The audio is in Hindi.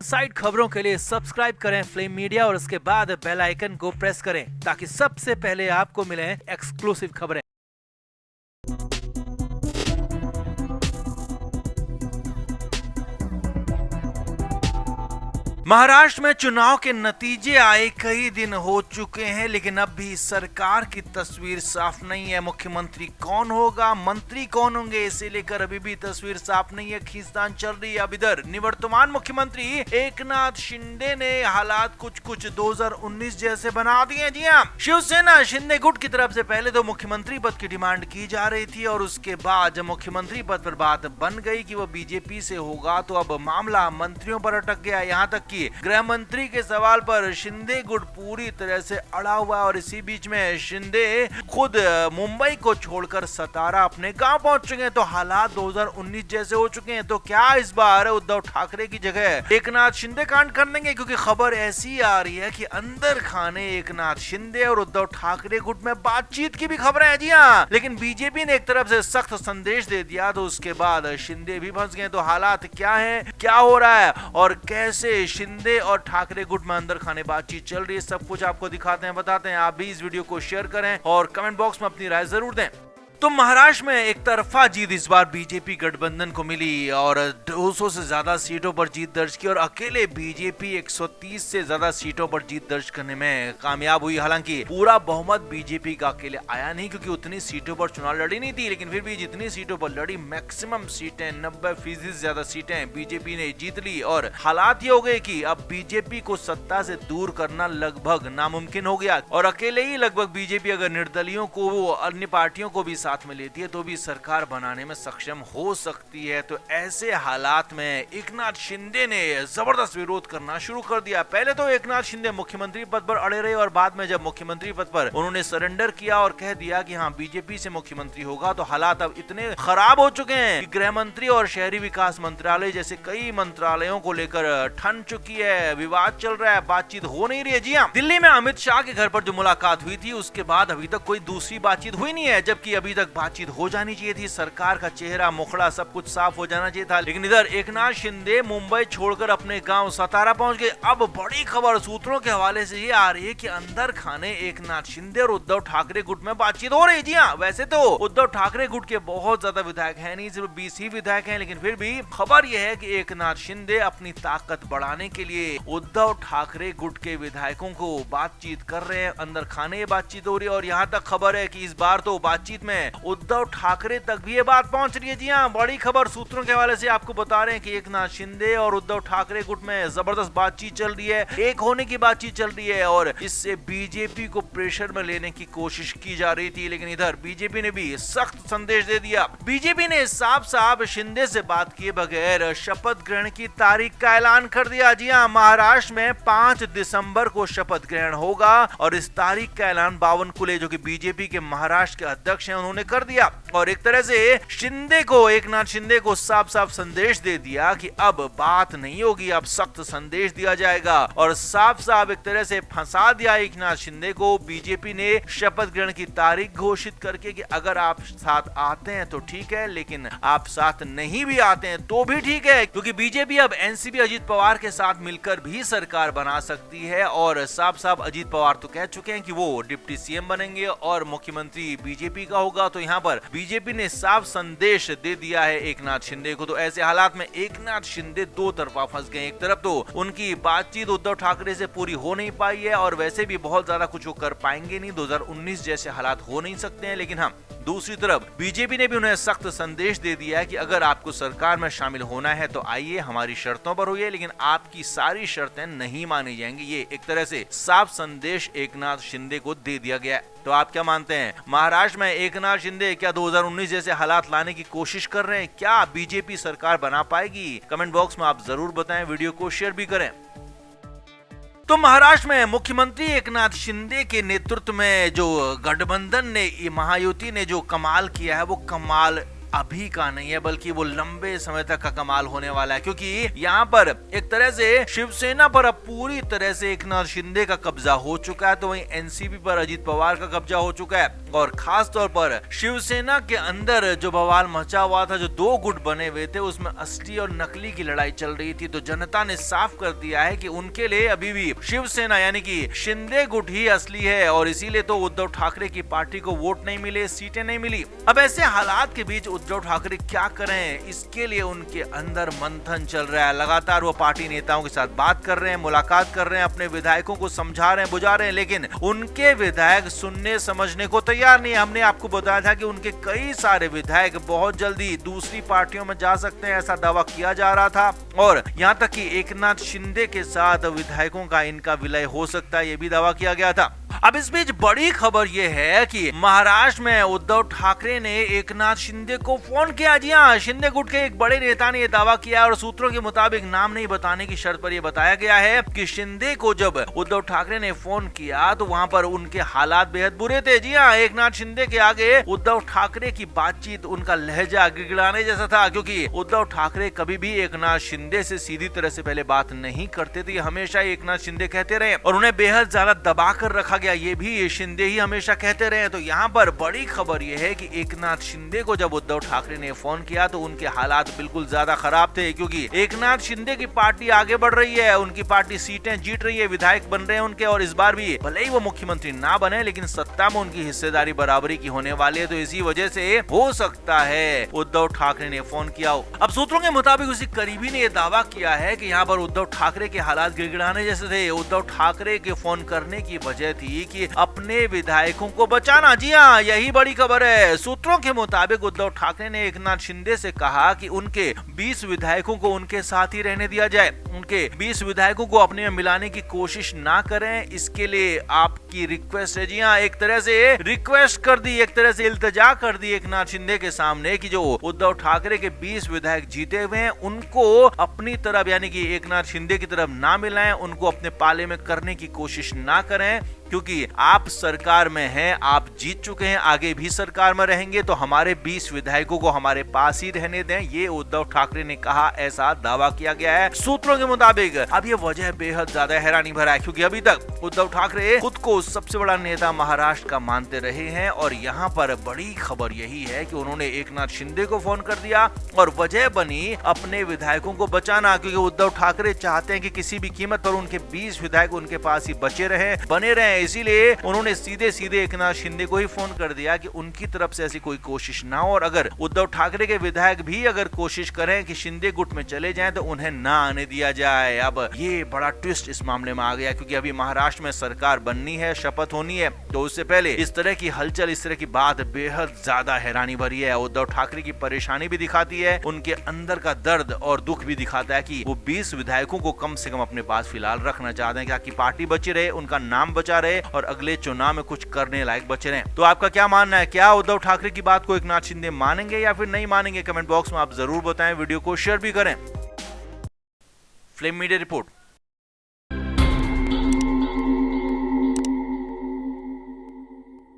साइड खबरों के लिए सब्सक्राइब करें फ्लेम मीडिया और उसके बाद बेल आइकन को प्रेस करें ताकि सबसे पहले आपको मिले एक्सक्लूसिव खबरें। महाराष्ट्र में चुनाव के नतीजे आए कई दिन हो चुके हैं, लेकिन अब भी सरकार की तस्वीर साफ नहीं है। मुख्यमंत्री कौन होगा, मंत्री कौन होंगे, इसे लेकर अभी भी तस्वीर साफ नहीं है। खींचतान चल रही है। अब इधर निवर्तमान मुख्यमंत्री एकनाथ शिंदे ने हालात कुछ 2019 जैसे बना दिए। जी हाँ, शिवसेना शिंदे गुट की तरफ से पहले तो मुख्यमंत्री पद की डिमांड की जा रही थी और उसके बाद जब मुख्यमंत्री पद पर बात बन गई कि वो बीजेपी से होगा तो अब मामला मंत्रियों पर अटक गया। यहाँ तक गृह मंत्री के सवाल पर शिंदे गुट पूरी तरह से अड़ा हुआ और इसी बीच में शिंदे खुद मुंबई को छोड़कर सतारा अपने गांव पहुंच चुके हैं। तो हालात 2019 जैसे हो चुके हैं। तो क्या इस बार उद्धव ठाकरे की जगह एकनाथ शिंदे कांड कर देंगे? क्योंकि खबर ऐसी आ रही है कि अंदर खाने एकनाथ शिंदे और उद्धव ठाकरे गुट में बातचीत की भी खबरें हैं। जी हाँ, लेकिन बीजेपी ने एक तरफ से सख्त संदेश दे दिया तो उसके बाद शिंदे भी फंस गए। तो हालात क्या है, क्या हो रहा है और कैसे शिंदे और ठाकरे गुट में अंदर खाने बातचीत चल रही है, सब कुछ आपको दिखाते हैं, बताते हैं। आप भी इस वीडियो को शेयर करें और कमेंट बॉक्स में अपनी राय जरूर दें। तो महाराष्ट्र में एक तरफा जीत इस बार बीजेपी गठबंधन को मिली और 200 से ज्यादा सीटों पर जीत दर्ज की और अकेले बीजेपी 130 से ज्यादा सीटों पर जीत दर्ज करने में कामयाब हुई। हालांकि पूरा बहुमत बीजेपी का अकेले आया नहीं क्योंकि उतनी सीटों पर चुनाव लड़ी नहीं थी, लेकिन फिर भी जितनी सीटों पर लड़ी मैक्सिमम सीटें 90% से ज्यादा सीटें बीजेपी ने जीत ली। और हालात ये हो गए कि अब बीजेपी को सत्ता से दूर करना लगभग नामुमकिन हो गया और अकेले ही लगभग बीजेपी अगर निर्दलियों को अन्य पार्टियों को भी साथ में लेती है तो भी सरकार बनाने में सक्षम हो सकती है। तो ऐसे हालात में एकनाथ शिंदे ने जबरदस्त विरोध करना शुरू कर दिया। पहले तो एकनाथ शिंदे मुख्यमंत्री पद पर अड़े रहे और बाद में जब मुख्यमंत्री पद पर उन्होंने सरेंडर किया और कह दिया कि हाँ बीजेपी से मुख्यमंत्री होगा तो हालात अब इतने खराब हो चुके हैं कि गृह मंत्री और शहरी विकास मंत्रालय जैसे कई मंत्रालयों को लेकर ठन चुकी है, विवाद चल रहा है, बातचीत हो नहीं रही है। जी हाँ, दिल्ली में अमित शाह के घर पर जो मुलाकात हुई थी उसके बाद अभी तक कोई दूसरी बातचीत हुई नहीं है, जबकि अभी तक बातचीत हो जानी चाहिए थी। सरकार का चेहरा मुखड़ा सब कुछ साफ हो जाना चाहिए था, लेकिन इधर एकनाथ शिंदे मुंबई छोड़कर अपने गांव सतारा पहुंच गए। अब बड़ी खबर सूत्रों के हवाले से ये आ रही है कि अंदर खाने एकनाथ शिंदे और उद्धव ठाकरे गुट में बातचीत हो रही है। जी हाँ, वैसे तो उद्धव ठाकरे गुट के बहुत ज्यादा विधायक हैं, नहीं सिर्फ 20 ही विधायक हैं, लेकिन फिर भी खबर यह है कि एकनाथ शिंदे अपनी ताकत बढ़ाने के लिए उद्धव ठाकरे गुट के विधायकों को बातचीत कर रहे हैं। अंदर खाने बातचीत हो रही है और यहाँ तक खबर है कि इस बार तो बातचीत में उद्धव ठाकरे तक भी ये बात पहुंच रही है। जी हाँ, बड़ी खबर सूत्रों के हवाले से आपको बता रहे हैं कि एकनाथ शिंदे और उद्धव ठाकरे गुट में जबरदस्त बातचीत चल रही है, एक होने की बातचीत चल रही है और इससे बीजेपी को प्रेशर में लेने की कोशिश की जा रही थी। लेकिन इधर बीजेपी ने भी सख्त संदेश दे दिया। बीजेपी ने साफ साफ शिंदे से बात किए बगैर शपथ ग्रहण की तारीख का ऐलान कर दिया। जी हाँ, महाराष्ट्र में 5 दिसंबर को शपथ ग्रहण होगा और इस तारीख का ऐलान बावनकुले जो कि बीजेपी के महाराष्ट्र के अध्यक्ष हैं उन्होंने कर दिया और एक तरह से एकनाथ शिंदे को साफ साफ संदेश दे दिया कि अब बात नहीं होगी, अब सख्त संदेश दिया जाएगा और साफ साफ एक तरह से फंसा दिया एकनाथ शिंदे को। बीजेपी ने शपथ ग्रहण की तारीख घोषित करके कि अगर आप साथ आते हैं तो ठीक है, लेकिन आप साथ नहीं भी आते हैं तो भी ठीक है, क्योंकि बीजेपी अब एनसीपी अजीत पवार के साथ मिलकर भी सरकार बना सकती है और साफ साफ अजीत पवार तो कह चुके हैं कि वो डिप्टी सीएम बनेंगे और मुख्यमंत्री बीजेपी का होगा। तो यहाँ पर बीजेपी ने साफ संदेश दे दिया है एकनाथ शिंदे को। तो ऐसे हालात में एकनाथ शिंदे दो तरफा फंस गए। एक तरफ तो उनकी बातचीत उद्धव ठाकरे से पूरी हो नहीं पाई है और वैसे भी बहुत ज्यादा कुछ वो कर पाएंगे नहीं, 2019 जैसे हालात हो नहीं सकते हैं, लेकिन हाँ दूसरी तरफ बीजेपी ने भी उन्हें सख्त संदेश दे दिया है कि अगर आपको सरकार में शामिल होना है तो आइए, हमारी शर्तों पर होइए, लेकिन आपकी सारी शर्तें नहीं मानी जाएंगी। ये एक तरह से साफ संदेश एकनाथ शिंदे को दे दिया गया है। तो आप क्या मानते हैं, महाराष्ट्र में एकनाथ शिंदे क्या 2019 जैसे हालात लाने की कोशिश कर रहे हैं? क्या बीजेपी सरकार बना पाएगी? कमेंट बॉक्स में आप जरूर बताएं, वीडियो को शेयर भी करें। तो महाराष्ट्र में मुख्यमंत्री एकनाथ शिंदे के नेतृत्व में जो गठबंधन ने, महायुति ने जो कमाल किया है वो कमाल अभी का नहीं है बल्कि वो लंबे समय तक का कमाल होने वाला है, क्योंकि यहाँ पर एक तरह से शिवसेना पर अब पूरी तरह से एकनाथ शिंदे का कब्जा हो चुका है, तो वहीं एनसीपी पर अजित पवार का कब्जा हो चुका है। और खास तौर पर शिवसेना के अंदर जो बवाल मचा हुआ था, जो दो गुट बने हुए थे, उसमें असली और नकली की लड़ाई चल रही थी। तो जनता ने साफ कर दिया है कि उनके लिए अभी भी शिवसेना यानी कि शिंदे गुट ही असली है, और इसीलिए तो उद्धव ठाकरे की पार्टी को वोट नहीं मिले, सीटें नहीं मिली। अब ऐसे हालात के बीच उद्धव ठाकरे क्या करें, इसके लिए उनके अंदर मंथन चल रहा है। लगातार वो पार्टी नेताओं के साथ बात कर रहे हैं, मुलाकात कर रहे हैं, अपने विधायकों को समझा रहे हैं, बुझा रहे हैं, लेकिन उनके विधायक सुनने समझने को तैयार नहीं। हमने आपको बताया था कि उनके कई सारे विधायक बहुत जल्दी दूसरी पार्टियों में जा सकते हैं, ऐसा दावा किया जा रहा था। और यहाँ तक कि एकनाथ शिंदे के साथ विधायकों का इनका विलय हो सकता है, ये भी दावा किया गया था। अब इस बीच बड़ी खबर यह है कि महाराष्ट्र में उद्धव ठाकरे ने एकनाथ शिंदे को फोन किया। जी हाँ, शिंदे गुट के एक बड़े नेता ने यह दावा किया, और सूत्रों के मुताबिक नाम नहीं बताने की शर्त पर यह बताया गया है कि शिंदे को जब उद्धव ठाकरे ने फोन किया तो वहां पर उनके हालात बेहद बुरे थे। जी हाँ, एकनाथ शिंदे के आगे उद्धव ठाकरे की बातचीत, उनका लहजा गिड़गिड़ाने जैसा था, क्योंकि उद्धव ठाकरे कभी भी एकनाथ शिंदे से सीधी तरह से पहले बात नहीं करते थे। हमेशा एकनाथ शिंदे कहते रहे और उन्हें बेहद ज्यादा दबा कर रखा गया, ये भी शिंदे ही हमेशा कहते रहे। तो यहाँ पर बड़ी खबर यह है कि एकनाथ शिंदे को जब उद्धव ठाकरे ने फोन किया तो उनके हालात बिल्कुल ज्यादा खराब थे, क्योंकि एकनाथ शिंदे की पार्टी आगे बढ़ रही है, उनकी पार्टी सीटें जीत रही है, विधायक बन रहे हैं उनके, और इस बार भी भले ही वो मुख्यमंत्री ना बने लेकिन सत्ता में उनकी हिस्सेदारी बराबरी की होने वाली है। तो इसी वजह से हो सकता है उद्धव ठाकरे ने फोन किया हो। अब सूत्रों के मुताबिक उसी करीबी ने यह दावा किया है कि यहाँ पर उद्धव ठाकरे के हालात गिड़गिड़ाने जैसे थे। उद्धव ठाकरे के फोन करने की वजह थी कि अपने विधायकों को बचाना। जी हाँ, यही बड़ी खबर है। सूत्रों के मुताबिक उद्धव ठाकरे ने एकनाथ शिंदे से कहा कि उनके 20 विधायकों को उनके साथ ही रहने दिया जाए, उनके 20 विधायकों को अपने में मिलाने की कोशिश ना करें, इसके लिए आपकी रिक्वेस्ट है। जी हाँ, एक तरह से रिक्वेस्ट कर दी, एक तरह से इल्तिजा कर दी एकनाथ शिंदे के सामने कि जो उद्धव ठाकरे के 20 विधायक जीते हुए हैं उनको अपनी तरफ यानी कि एकनाथ शिंदे की तरफ ना मिलाएं, उनको अपने पाले में करने की कोशिश ना करें, क्योंकि आप सरकार में हैं, आप जीत चुके हैं, आगे भी सरकार में रहेंगे, तो हमारे 20 विधायकों को हमारे पास ही रहने दें, ये उद्धव ठाकरे ने कहा, ऐसा दावा किया गया है सूत्रों के मुताबिक। अब ये वजह बेहद ज्यादा हैरानी भरा है, क्योंकि अभी तक उद्धव ठाकरे खुद को सबसे बड़ा नेता महाराष्ट्र का मानते रहे हैं, और यहाँ पर बड़ी खबर यही है कि उन्होंने एकनाथ शिंदे को फोन कर दिया और वजह बनी अपने विधायकों को बचाना, क्योंकि उद्धव ठाकरे चाहते हैं कि किसी भी कीमत पर उनके 20 विधायक उनके पास ही बचे रहे, बने रहे। इसीलिए उन्होंने सीधे सीधे एकनाथ शिंदे को ही फोन कर दिया कि उनकी तरफ से ऐसी कोई कोशिश ना हो, और अगर उद्धव ठाकरे के विधायक भी अगर कोशिश करें कि शिंदे गुट में चले जाएं तो उन्हें ना आने दिया जाए। अब ये बड़ा ट्विस्ट इस मामले में आ गया, क्योंकि अभी महाराष्ट्र में सरकार बननी है, शपथ होनी है, तो उससे पहले इस तरह की हलचल, इस तरह की बात बेहद ज्यादा हैरानी भरी है। उद्धव ठाकरे की परेशानी भी दिखाती है, उनके अंदर का दर्द और दुख भी दिखाता है कि वो 20 विधायकों को कम से कम अपने पास फिलहाल रखना चाहते हैं, ताकि पार्टी बची रहे, उनका नाम बचा रहे और अगले चुनाव में कुछ करने लायक बचे रहे। तो आपका क्या मानना है, क्या उद्धव ठाकरे की बात को एकनाथ शिंदे मानेंगे या फिर नहीं मानेंगे? कमेंट बॉक्स में आप जरूर बताएं, वीडियो को शेयर भी करें। Flame media report.